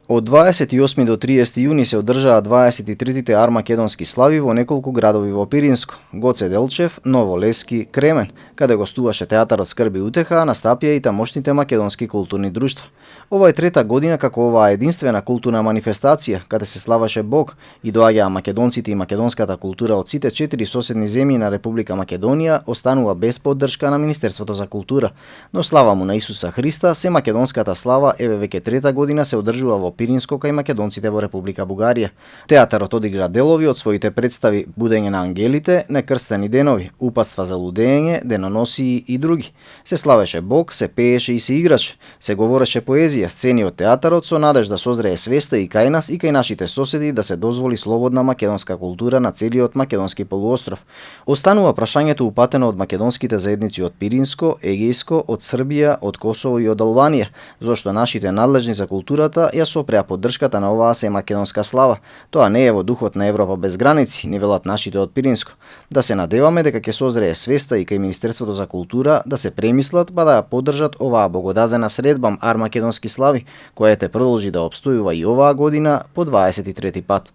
Од 28 до 30 јуни се одржаа 23-тите армакедонски слави во неколку градови во Пиринско: Гоце Делчев, Ново Лески, Кремен, каде гостуваше театарот Скрби и утеха, настапија и тамошните македонски културни друштва. Ова е трета година како оваа единствена културна манифестација, каде се славаше Бог и доаѓаа македонците и македонската култура од сите 4 соседни земји на Република Македонија, останува без поддршка на Министерството за култура. Но слава му на Исуса Христа, се македонската слава еве веќе трета година се одржува во Пиринско кај македонците во Република Бугарија. Театарот одигра делови од своите представи Будење на ангелите, Некрстени денови, Упатства за лудење, Деноносии и други. Се славеше Бог, се пееше и се играше, се говореше поезија, сцени од театарот со надеж да созрее свеста и кај нас и кај нашите соседи да се дозволи слободна македонска култура на целиот македонски полуостров. Останува прашањето упатено од македонските заедници од Пиринско, Егејско, од Србија, од Косово и од Албанија, зошто нашите надлежни за културата ја сопреа поддршката на оваа се македонска слава. Тоа не е во духот на Европа без граници, ни велат нашите од Пиринско. Да се надеваме дека ќе созрее свеста и кај Министерството за култура да се премислат па да ја поддржат оваа богодадена средба армакедонски слави, која те продолжи да опстојува и оваа година по 23 пат.